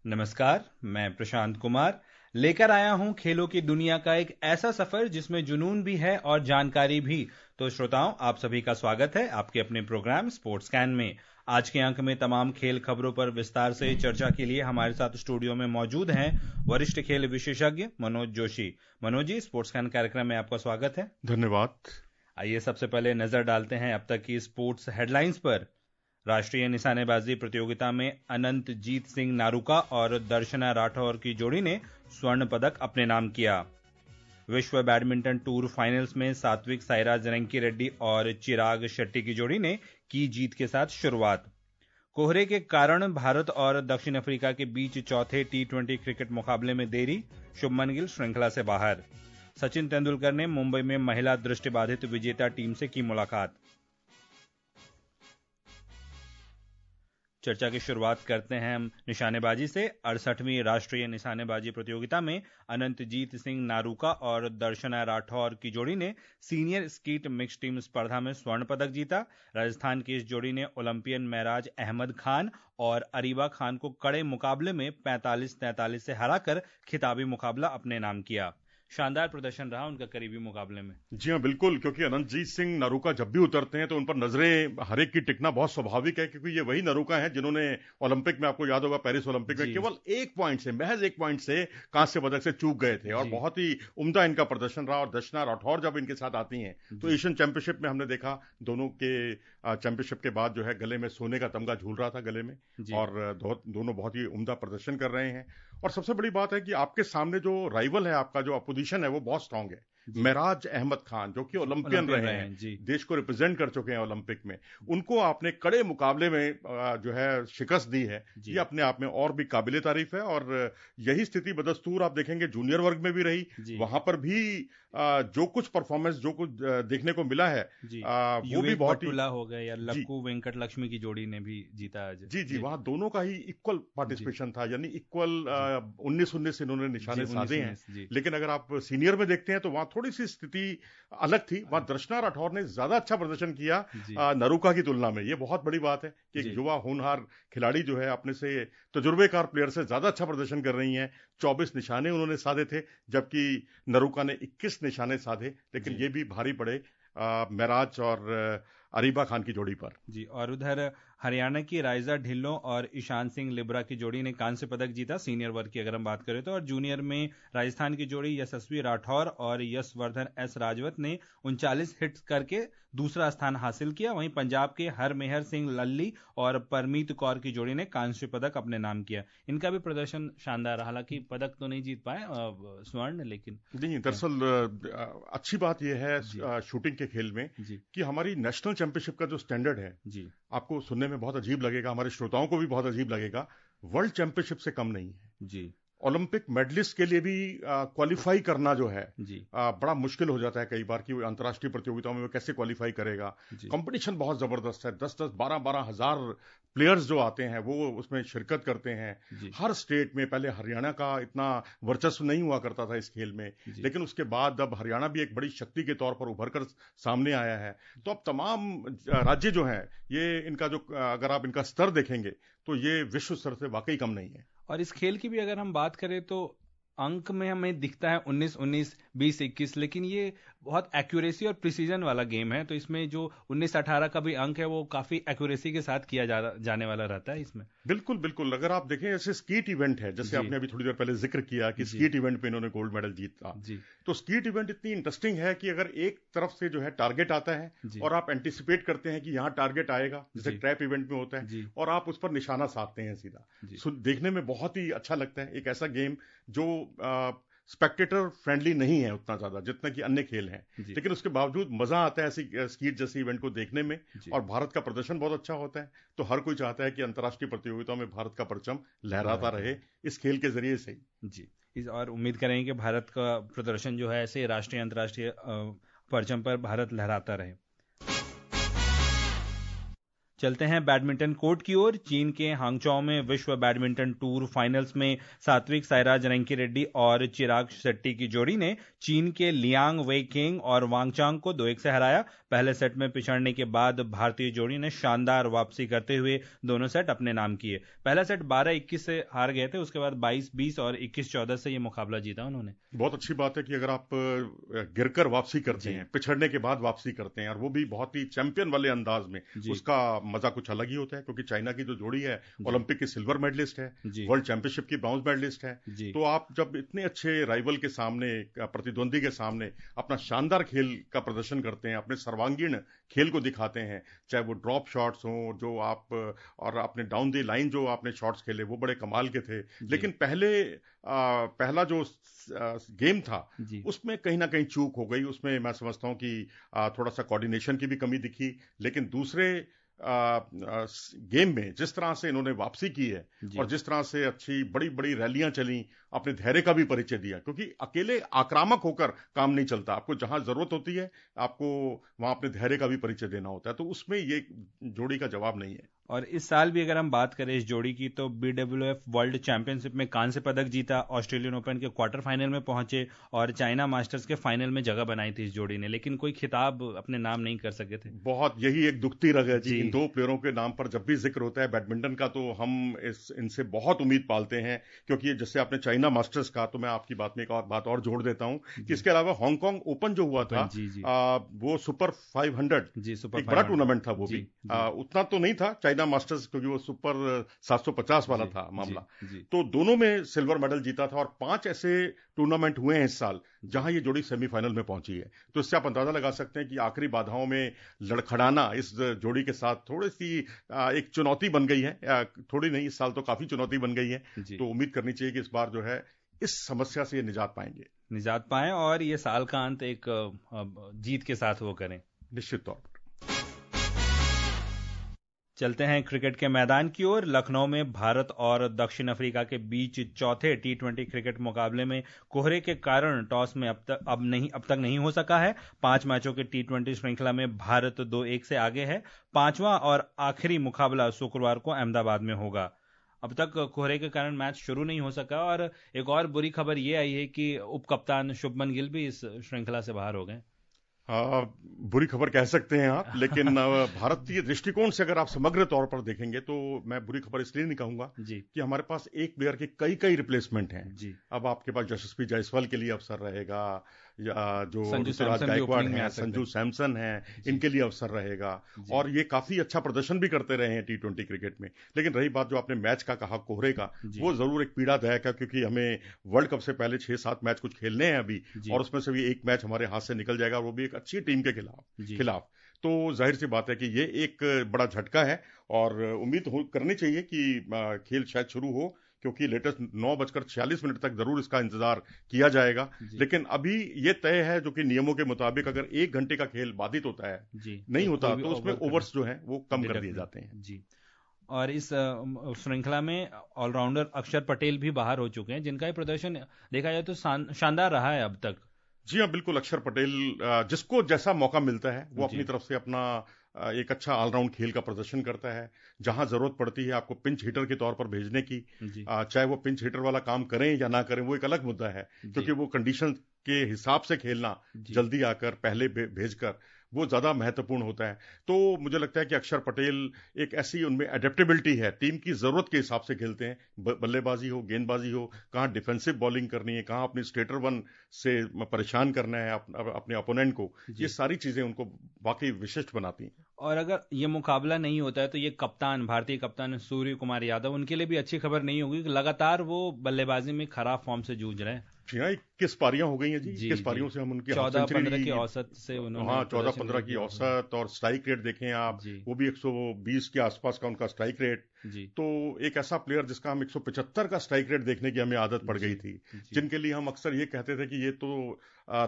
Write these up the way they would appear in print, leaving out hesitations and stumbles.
नमस्कार, मैं प्रशांत कुमार लेकर आया हूं खेलों की दुनिया का एक ऐसा सफर जिसमें जुनून भी है और जानकारी भी। तो श्रोताओं, आप सभी का स्वागत है आपके अपने प्रोग्राम स्पोर्ट्स कैन में। आज के अंक में तमाम खेल खबरों पर विस्तार से चर्चा के लिए हमारे साथ स्टूडियो में मौजूद हैं वरिष्ठ खेल विशेषज्ञ मनोज जोशी। मनोज जी, स्पोर्ट्स कैन कार्यक्रम में आपका स्वागत है। धन्यवाद। आइए सबसे पहले नजर डालते हैं अब तक की स्पोर्ट्स हेडलाइंस पर। राष्ट्रीय निशानेबाजी प्रतियोगिता में अनंतजीत सिंह नारूका और दर्शना राठौर की जोड़ी ने स्वर्ण पदक अपने नाम किया। विश्व बैडमिंटन टूर फाइनल्स में सात्विक साईराज रंकी रेड्डी और चिराग शेट्टी की जोड़ी ने की जीत के साथ शुरुआत। कोहरे के कारण भारत और दक्षिण अफ्रीका के बीच चौथे टी20 क्रिकेट मुकाबले में देरी, शुभमन गिल श्रृंखला से बाहर। सचिन तेंदुलकर ने मुंबई में महिला दृष्टिबाधित विजेता टीम से की मुलाकात। चर्चा की शुरुआत करते हैं हम निशानेबाजी से। 68वीं राष्ट्रीय निशानेबाजी प्रतियोगिता में अनंतजीत सिंह नारूका और दर्शना राठौर की जोड़ी ने सीनियर स्कीट मिक्स टीम स्पर्धा में स्वर्ण पदक जीता। राजस्थान की इस जोड़ी ने ओलंपियन महराज अहमद खान और अरीबा खान को कड़े मुकाबले में 45-43 से हराकर खिताबी मुकाबला अपने नाम किया। शानदार प्रदर्शन रहा उनका करीबी मुकाबले में। जी हाँ, बिल्कुल, क्योंकि अनंतजीत सिंह नारूका जब भी उतरते हैं तो उन पर नजरें हर एक की टिकना बहुत स्वाभाविक है, क्योंकि ये वही नारूका हैं जिन्होंने ओलंपिक में, आपको याद होगा, पेरिस ओलंपिक में केवल महज एक पॉइंट से कांस्य पदक से चूक गए थे और बहुत ही उम्दा इनका प्रदर्शन रहा। और दर्शना राठौर जब इनके साथ आती हैं तो एशियन चैंपियनशिप में हमने देखा दोनों के चैंपियनशिप के बाद जो है गले में सोने का तमगा झूल रहा था गले में, और दोनों बहुत ही उम्दा प्रदर्शन कर रहे हैं। और सबसे बड़ी बात है कि आपके सामने जो राइवल है, आपका जो अपोजिशन है, वो बहुत स्ट्रांग है। महराज अहमद खान जो कि ओलंपियन रहे हैं, देश को रिप्रेजेंट कर चुके हैं ओलंपिक में, उनको आपने कड़े मुकाबले में जो है शिकस्त दी है, ये अपने आप में और भी काबिले तारीफ है। और यही स्थिति बदस्तूर आप देखेंगे जूनियर वर्ग में भी रही। वहां पर भी जो कुछ परफॉर्मेंस, जो कुछ देखने को मिला है, वो भी बहुत ही हो गए या लक्कू वेंकट लक्ष्मी की जोड़ी ने भी जीता आज। जी, वहां दोनों का ही इक्वल पार्टिसिपेशन था, यानी इक्वल 19-19 इन्होंने निशाने साधे हैं। लेकिन अगर आप सीनियर में देखते हैं तो वहां थोड़ी सी स्थिति अलग थी। वहां दर्शना राठौर ने ज्यादा अच्छा प्रदर्शन किया नारूका की तुलना में। ये बहुत बड़ी बात है कि एक युवा होनहार खिलाड़ी जो है अपने से तजुर्बेकार प्लेयर से ज्यादा अच्छा प्रदर्शन कर रही हैं। 24 निशाने उन्होंने साधे थे, जबकि नारूका ने 21 निशाने साधे। लेकिन ये भी भारी पड़े महराज और अरीबा खान की जोड़ी पर। जी, और उधर हरियाणा की राइजा ढिल्लों और ईशान सिंह लिब्रा की जोड़ी ने कांस्य पदक जीता सीनियर वर्ग की अगर हम बात करें तो। और जूनियर में राजस्थान की जोड़ी यशस्वी राठौर और यशवर्धन एस राजवत ने 39 हिट्स करके दूसरा स्थान हासिल किया। वहीं पंजाब के हरमेहर सिंह लल्ली और परमीत कौर की जोड़ी ने कांस्य पदक अपने नाम किया। इनका भी प्रदर्शन शानदार रहा। हालांकि पदक तो नहीं जीत पाए स्वर्ण, लेकिन नहीं, दरअसल अच्छी बात यह है शूटिंग के खेल में कि हमारी नेशनल चैंपियनशिप का जो स्टैंडर्ड है, आपको सुनने में बहुत अजीब लगेगा, हमारे श्रोताओं को भी बहुत अजीब लगेगा, वर्ल्ड चैंपियनशिप से कम नहीं है जी। ओलंपिक मेडलिस्ट के लिए भी क्वालिफाई करना जो है बड़ा मुश्किल हो जाता है कई बार कि अंतर्राष्ट्रीय प्रतियोगिताओं में वो कैसे क्वालिफाई करेगा। कंपटीशन बहुत जबरदस्त है। 10-10, 12-12 हजार प्लेयर्स जो आते हैं वो उसमें शिरकत करते हैं। हर स्टेट में पहले हरियाणा का इतना वर्चस्व नहीं हुआ करता था इस खेल में, लेकिन उसके बाद अब हरियाणा भी एक बड़ी शक्ति के तौर पर उभर कर सामने आया है। तो अब तमाम राज्य जो हैं, ये इनका जो, अगर आप इनका स्तर देखेंगे तो ये विश्व स्तर से वाकई कम नहीं है। और इस खेल की भी अगर हम बात करें तो अंक में हमें दिखता है 19-19, 20-21, लेकिन ये बहुत एक्यूरेसी और प्रिसीजन वाला गेम है। तो इसमें जो 19-18 का भी अंक है वो काफी एक्यूरेसी के साथ किया जाने वाला रहता है इसमें। बिल्कुल, अगर आप देखें ऐसे स्कीट इवेंट है, जैसे आपने अभी थोड़ी देर पहले जिक्र किया कि स्कीट इवेंट पे इन्होंने गोल्ड मेडल जीता। तो स्कीट इवेंट इतनी इंटरेस्टिंग है कि अगर एक तरफ से जो है टारगेट आता है और आप एंटिसिपेट करते हैं कि यहाँ टारगेट आएगा, जैसे ट्रैप इवेंट में होता है, और आप उस पर निशाना साधते हैं सीधा, देखने में बहुत ही अच्छा लगता है। एक ऐसा गेम जो स्पेक्टेटर फ्रेंडली नहीं है उतना ज्यादा जितना कि अन्य खेल हैं, लेकिन उसके बावजूद मजा आता है ऐसी स्कीट जैसी इवेंट को देखने में। और भारत का प्रदर्शन बहुत अच्छा होता है, तो हर कोई चाहता है कि अंतर्राष्ट्रीय प्रतियोगिताओं में भारत का परचम लहराता रहे इस खेल के जरिए से जी। और उम्मीद करेंगे कि भारत का प्रदर्शन जो है ऐसे राष्ट्रीय अंतर्राष्ट्रीय परचम पर भारत लहराता रहे। चलते हैं बैडमिंटन कोर्ट की ओर। चीन के हांगचौ में विश्व बैडमिंटन टूर फाइनल्स में सात्विक साईराज रंकीरेड्डी और चिराग शेट्टी की जोड़ी ने चीन के लियांग वेइकिंग और वांगचांग को 2-1 से हराया। पहले सेट में पिछड़ने के बाद भारतीय जोड़ी ने शानदार वापसी करते हुए दोनों सेट अपने नाम किए। पहला सेट 12-21 से हार गए थे, उसके बाद 22-20 और 21-14 से ये मुकाबला जीता उन्होंने। बहुत अच्छी बात है कि अगर आप गिरकर वापसी करते हैं, पिछड़ने के बाद वापसी करते हैं, और वो भी बहुत ही चैंपियन वाले अंदाज में, उसका मजा कुछ अलग ही होता है। क्योंकि चाइना की जो जोड़ी है ओलंपिक की सिल्वर मेडलिस्ट है, वर्ल्ड चैंपियनशिप की ब्रॉन्ज मेडलिस्ट है, तो आप जब इतने अच्छे राइवल के सामने, प्रतिद्वंदी के सामने अपना शानदार खेल का प्रदर्शन करते हैं, अपने सर्वांगीण खेल को दिखाते हैं, चाहे वो ड्रॉप शॉट्स हों जो आप, और अपने डाउन द लाइन जो आपने शॉट्स खेले वो बड़े कमाल के थे। लेकिन पहला जो गेम था उसमें कहीं ना कहीं चूक हो गई। उसमें मैं समझता हूं कि थोड़ा सा कोऑर्डिनेशन की भी कमी दिखी। लेकिन दूसरे गेम में जिस तरह से इन्होंने वापसी की है और जिस तरह से अच्छी बड़ी बड़ी रैलियां चली, अपने धैर्य का भी परिचय दिया। क्योंकि अकेले आक्रामक होकर काम नहीं चलता, आपको जहां जरूरत होती है आपको वहां अपने धैर्य का भी परिचय देना होता है। तो उसमें ये जोड़ी का जवाब नहीं है। और इस साल भी अगर हम बात करें इस जोड़ी की, तो BWF वर्ल्ड चैंपियनशिप में कांस्य पदक जीता, ऑस्ट्रेलियन ओपन के क्वार्टर फाइनल में पहुंचे और चाइना मास्टर्स के फाइनल में जगह बनाई थी इस जोड़ी ने, लेकिन कोई खिताब अपने नाम नहीं कर सके थे। बहुत यही एक दुखती रग है जी। इन दो प्लेयरों के नाम पर जब भी जिक्र होता है बैडमिंटन का, तो हम इनसे बहुत उम्मीद पालते हैं। क्योंकि जैसे आपने चाइना मास्टर्स का, तो मैं आपकी बात में एक और बात और जोड़ देता हूं कि इसके अलावा हांगकांग ओपन जो हुआ था, वो सुपर 500 एक बड़ा टूर्नामेंट था। वो भी उतना तो नहीं था चाइना मास्टर्स, क्योंकि सुपर 750 वाला था मामला। तो दोनों में सिल्वर मेडल जीता था। और 5 ऐसे टूर्नामेंट हुए हैं इस साल जहां ये जोड़ी सेमीफाइनल में पहुंची है। तो इससे आप अंदाजा लगा सकते हैं कि आखिरी बाधाओं में लड़खड़ाना इस जोड़ी के साथ थोड़ी सी एक चुनौती बन गई है। थोड़ी नहीं, इस साल तो काफी चुनौती बन गई है। तो उम्मीद करनी चाहिए कि इस बार जो है इस समस्या से ये निजात पाएं और ये साल का अंत एक जीत के साथ वो करें, निश्चित तौर पर। चलते हैं क्रिकेट के मैदान की ओर। लखनऊ में भारत और दक्षिण अफ्रीका के बीच चौथे T20 क्रिकेट मुकाबले में कोहरे के कारण टॉस में अब तक नहीं हो सका है। 5 मैचों के T20 श्रृंखला में भारत 2-1 से आगे है। 5वां और आखिरी मुकाबला शुक्रवार को अहमदाबाद में होगा। अब तक कोहरे के कारण मैच शुरू नहीं हो सका। और एक और बुरी खबर यह आई है कि उप कप्तान शुभमन गिल भी इस श्रृंखला से बाहर हो गए। बुरी खबर कह सकते हैं आप, लेकिन भारतीय दृष्टिकोण से अगर आप समग्र तौर पर देखेंगे तो मैं बुरी खबर इसलिए नहीं कहूंगा कि हमारे पास एक प्लेयर के कई रिप्लेसमेंट हैं। अब आपके पास यशस्वी जायसवाल के लिए अवसर रहेगा, या जो ऋतुराज गायकवाड़ हैं, संजू सैमसन हैं, इनके लिए अवसर रहेगा। और ये काफी अच्छा प्रदर्शन भी करते रहे हैं T20 क्रिकेट में। लेकिन रही बात जो आपने मैच का कहा कोहरे का, वो जरूर एक पीड़ादायक है। क्योंकि हमें वर्ल्ड कप से पहले 6-7 मैच कुछ खेलने हैं अभी, और उसमें से भी एक मैच हमारे हाथ से निकल जाएगा, वो भी एक अच्छी टीम के खिलाफ। तो जाहिर सी बात है कि ये एक बड़ा झटका है। और उम्मीद करनी चाहिए कि खेल शायद शुरू हो, क्योंकि लेटेस्ट 9:46 तक जरूर इसका इंतजार किया जाएगा। लेकिन अभी ये तय है जो कि नियमों के मुताबिक अगर 1 घंटे का खेल बाधित होता है, नहीं होता, तो उसमें ओवर्स जो हैं वो कम कर दिए जाते हैं। और इस श्रृंखला में ऑलराउंडर अक्षर पटेल भी बाहर हो चुके हैं, जिनका ये प्रदर्शन देखा जाए तो शानदार रहा है अब तक। जी हाँ, बिल्कुल। अक्षर पटेल जिसको जैसा मौका मिलता है वो अपनी तरफ से अपना एक अच्छा ऑलराउंड खेल का प्रदर्शन करता है। जहां जरूरत पड़ती है आपको पिंच हिटर के तौर पर भेजने की, चाहे वो पिंच हिटर वाला काम करें या ना करें, वो एक अलग मुद्दा है। क्योंकि वो कंडीशन के हिसाब से खेलना, जल्दी आकर पहले भेजकर, वो ज्यादा महत्वपूर्ण होता है। तो मुझे लगता है कि अक्षर पटेल एक ऐसी, उनमें एडेप्टेबिलिटी है, टीम की जरूरत के हिसाब से खेलते हैं। बल्लेबाजी हो, गेंदबाजी हो, कहाँ डिफेंसिव बॉलिंग करनी है, कहाँ अपनी स्ट्रेटर वन से परेशान करना है अपने ओपोनेंट को, ये सारी चीजें उनको वाकई विशिष्ट बनाती हैं। और अगर ये मुकाबला नहीं होता है तो ये कप्तान, भारतीय कप्तान सूर्य कुमार यादव, उनके लिए भी अच्छी खबर नहीं होगी। लगातार वो बल्लेबाजी में खराब फॉर्म से जूझ रहे हैं। जी हाँ, 21 पारियां हो गई हैं जी। 21 पारियों से हम उनकी 14-15 की औसत से उन्होंने, हाँ 14-15 की औसत। और स्ट्राइक रेट देखें आप, वो भी 120 के आसपास का उनका स्ट्राइक रेट। तो एक ऐसा प्लेयर जिसका हम 175 का स्ट्राइक रेट देखने की हमें आदत पड़ गई थी, जिनके लिए हम अक्सर ये कहते थे कि ये तो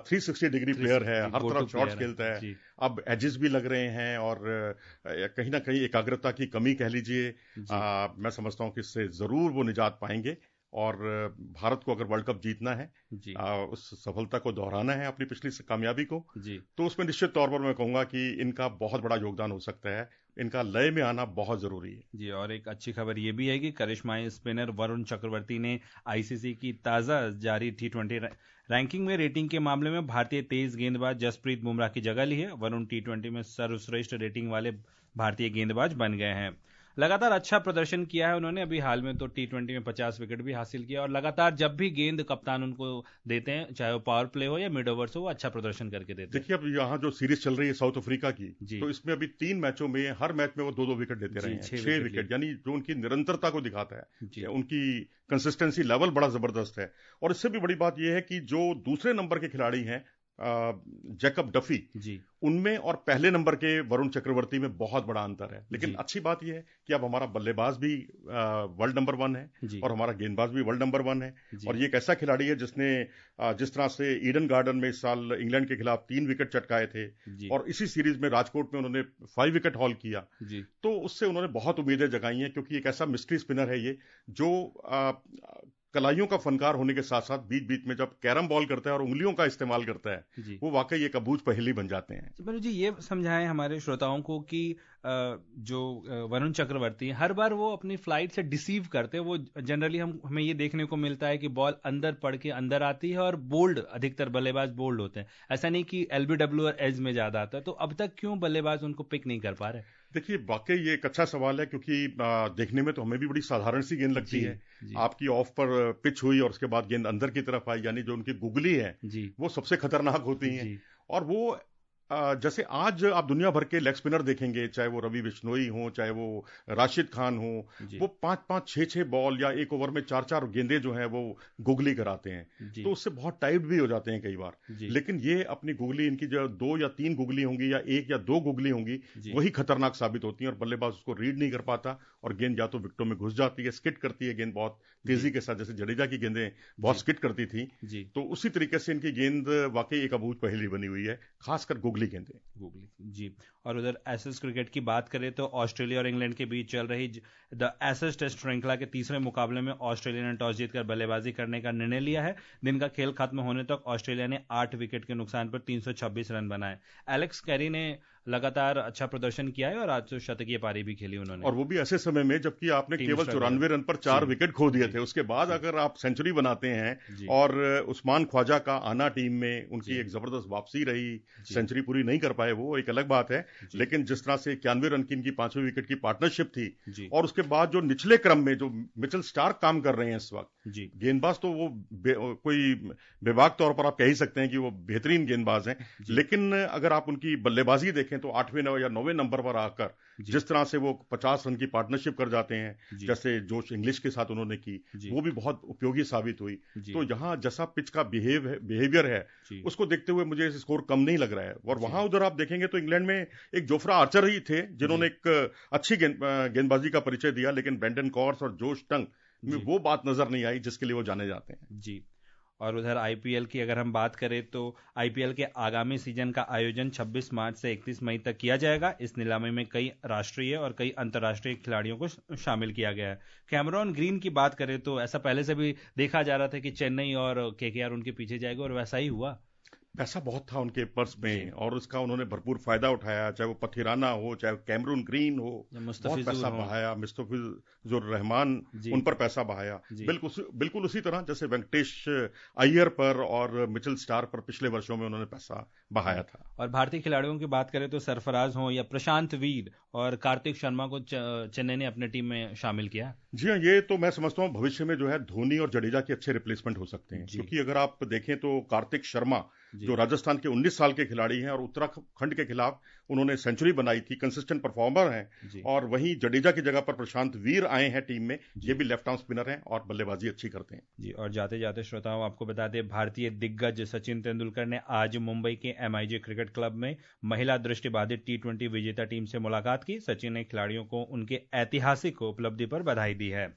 360 डिग्री प्लेयर है, हर तरफ शॉट्स खेलता है। अब एजेस भी लग रहे हैं और कहीं ना कहीं एकाग्रता की कमी कह लीजिए। मैं समझता हूँ कि इससे जरूर वो निजात पाएंगे। और भारत को अगर वर्ल्ड कप जीतना है, उस सफलता को दोहराना है, अपनी पिछली कामयाबी को, तो उसमें निश्चित तौर पर मैं कहूंगा कि इनका बहुत बड़ा योगदान हो सकता है। इनका लय में आना बहुत जरूरी है। जी, और एक अच्छी खबर ये भी है कि करिश्माई स्पिनर वरुण चक्रवर्ती ने आईसीसी की ताज़ा जारी T20 रैंकिंग में रेटिंग के मामले में भारतीय तेज गेंदबाज जसप्रीत बुमराह की जगह ली है। वरुण T20 में सर्वश्रेष्ठ रेटिंग वाले भारतीय गेंदबाज बन गए हैं। लगातार अच्छा प्रदर्शन किया है उन्होंने। अभी हाल में तो T20 में 50 विकेट भी हासिल किया, और लगातार जब भी गेंद कप्तान उनको देते हैं, चाहे वो पावर प्ले हो या मिड ओवर्स हो, वो अच्छा प्रदर्शन करके देते हैं। देखिए, अब यहाँ जो सीरीज चल रही है साउथ अफ्रीका की, जी। तो इसमें अभी 3 मैचों में हर मैच में वो 2-2 विकेट देते रहे हैं, 6 विकेट, यानी जो उनकी निरंतरता को दिखाता है, उनकी कंसिस्टेंसी लेवल बड़ा जबरदस्त है। और इससे भी बड़ी बात यह है कि जो दूसरे नंबर के खिलाड़ी हैं जैकब डफी जी, उनमें और पहले नंबर के वरुण चक्रवर्ती में बहुत बड़ा अंतर है। लेकिन अच्छी बात यह है कि अब हमारा बल्लेबाज भी वर्ल्ड नंबर 1 है और हमारा गेंदबाज भी वर्ल्ड नंबर 1 है। और ये एक ऐसा खिलाड़ी है जिसने जिस तरह से ईडन गार्डन में इस साल इंग्लैंड के खिलाफ 3 विकेट चटकाए थे और इसी सीरीज में राजकोट में उन्होंने 5 विकेट हॉल किया, तो उससे उन्होंने बहुत उम्मीदें जगाई हैं, क्योंकि एक ऐसा मिस्ट्री स्पिनर है ये जो कलाइयों का फनकार होने के साथ साथ बीच बीच में जब कैरम बॉल करता है और उंगलियों का इस्तेमाल करता है, वो वाकई एक अबूझ पहेली बन जाते हैं। मनु जी, ये समझाएं हमारे श्रोताओं को कि जो वरुण चक्रवर्ती हर बार वो अपनी फ्लाइट से डिसीव करते हैं। वो जनरली हमें ये देखने को मिलता है कि बॉल अंदर पड़ के अंदर आती है और बोल्ड, अधिकतर बल्लेबाज बोल्ड होते हैं। ऐसा नहीं कि एलबीडब्ल्यू और एज में ज्यादा आता है। तो अब तक क्यों बल्लेबाज उनको पिक नहीं कर पा रहे? देखिए, वाकई ये एक अच्छा सवाल है, क्योंकि देखने में तो हमें भी बड़ी साधारण सी गेंद लगती है। आपकी ऑफ पर पिच हुई और उसके बाद गेंद अंदर की तरफ आई, यानी जो उनकी गुगली है वो सबसे खतरनाक होती है। और वो जैसे आज आप दुनिया भर के लेग स्पिनर देखेंगे, चाहे वो रवि बिश्नोई हो, चाहे वो राशिद खान हो, वो 5-5, 6-6 बॉल या एक ओवर में 4-4 गेंदे जो है वो गुगली कराते हैं, तो उससे बहुत टाइट भी हो जाते हैं कई बार। लेकिन ये अपनी गुगली, इनकी जो 2 या 3 गुगली होंगी या 1 या 2 गुगली होंगी, वही खतरनाक साबित होती है और बल्लेबाज उसको रीड नहीं कर पाता और गेंद या तो विकेटों में घुस जाती है, स्किट करती है गेंद बहुत तेजी के साथ, जैसे जडेजा की गेंदें बहुत स्किट करती थी। तो उसी तरीके से इनकी गेंद वाकई एक अबूझ पहेली बनी हुई है, खासकर गुगली गेंदें। जी, और उधर एशेज क्रिकेट की बात करें तो ऑस्ट्रेलिया और इंग्लैंड के बीच चल रही द एशेज टेस्ट श्रृंखला के तीसरे मुकाबले में ऑस्ट्रेलिया ने टॉस जीतकर बल्लेबाजी करने का निर्णय लिया है। दिन का खेल खत्म होने तक ऑस्ट्रेलिया ने 8 विकेट के नुकसान पर 326 रन बनाए। एलेक्स कैरी ने लगातार अच्छा प्रदर्शन किया है और आज तो शतकीय पारी भी खेली उन्होंने, और वो भी ऐसे समय में जबकि आपने केवल 94 रन पर 4 विकेट खो दिए थे। उसके बाद अगर आप सेंचुरी बनाते हैं और उस्मान ख्वाजा का आना टीम में, उनकी एक जबरदस्त वापसी रही, सेंचुरी पूरी नहीं कर पाए वो एक अलग बात है, लेकिन जिस तरह से 91 रन की इनकी 5वें विकेट की पार्टनरशिप थी और उसके बाद जो निचले क्रम में जो मिचेल स्टार्क काम कर रहे हैं इस वक्त, गेंदबाज तो वो कोई बेबाक तौर पर आप कह ही सकते हैं कि वो बेहतरीन गेंदबाज हैं, लेकिन अगर आप उनकी बल्लेबाजी देखें तो 8वें या 9वें नंबर पर आकर जिस तरह से वो 50 रन की पार्टनरशिप कर जाते हैं, जैसे जोश इंग्लिश के साथ उन्होंने की, वो भी बहुत उपयोगी साबित हुई। तो यहाँ जैसा पिच का बिहेवियर है उसको देखते हुए मुझे स्कोर कम नहीं लग रहा है। और वहां उधर आप देखेंगे तो इंग्लैंड में एक जोफ्रा आर्चर ही थे जिन्होंने एक अच्छी गेंदबाजी का परिचय दिया, लेकिन ब्रेंडन कॉर्स और जोश टंग में वो बात नजर नहीं आई जिसके लिए वो जाने जाते हैं। जी, और उधर आईपीएल की अगर हम बात करें तो आईपीएल के आगामी सीजन का आयोजन 26 मार्च से 31 मई तक किया जाएगा। इस नीलामी में कई राष्ट्रीय और कई अंतर्राष्ट्रीय खिलाड़ियों को शामिल किया गया है। कैमरॉन ग्रीन की बात करें तो ऐसा पहले से भी देखा जा रहा था कि चेन्नई और केकेआर उनके पीछे जाएगा, और वैसा ही हुआ। पैसा बहुत था उनके पर्स में और उसका उन्होंने भरपूर फायदा उठाया, चाहे वो पथिराना हो, चाहे कैमरून ग्रीन हो, बहुत पैसा बहाया। मुस्तफिजुर रहमान, उन पर पैसा बहाया। बिल्कुल उसी तरह जैसे वेंकटेश अय्यर पर और मिचेल स्टार्क पर पिछले वर्षों में उन्होंने पैसा बहाया था। और भारतीय खिलाड़ियों की बात करें तो सरफराज हो या प्रशांत वीर और कार्तिक शर्मा को चेन्नई ने अपने टीम में शामिल किया। जी हाँ, ये तो मैं समझता हूँ भविष्य में जो है धोनी और जडेजा के अच्छे रिप्लेसमेंट हो सकते हैं, क्योंकि अगर आप देखें तो कार्तिक शर्मा जो राजस्थान के 19 साल के खिलाड़ी हैं और उत्तराखंड के खिलाफ उन्होंने सेंचुरी बनाई थी, कंसिस्टेंट परफॉर्मर हैं, और वहीं जडेजा की जगह पर प्रशांत वीर आए हैं टीम में। ये भी लेफ्ट आर्म स्पिनर हैं और बल्लेबाजी अच्छी करते हैं। जी, और जाते जाते श्रोताओं आपको बता दें, भारतीय दिग्गज सचिन तेंदुलकर ने आज मुंबई के एमआईजे क्रिकेट क्लब में महिला दृष्टिबाधित T20 विजेता टीम से मुलाकात की। सचिन ने खिलाड़ियों को उनके ऐतिहासिक उपलब्धि पर बधाई दी है।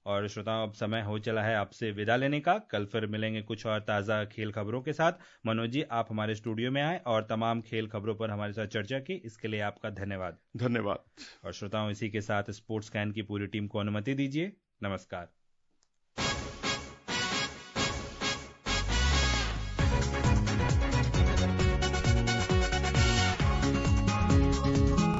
और श्रोताओं, अब समय हो चला है आपसे विदा लेने का। कल फिर मिलेंगे कुछ और ताज़ा खेल खबरों के साथ। मनोज जी, आप हमारे स्टूडियो में आए और तमाम खेल खबरों पर हमारे साथ चर्चा की, इसके लिए आपका धन्यवाद। धन्यवाद। और श्रोताओं, इसी के साथ स्पोर्ट्स कैन की पूरी टीम को अनुमति दीजिए। नमस्कार।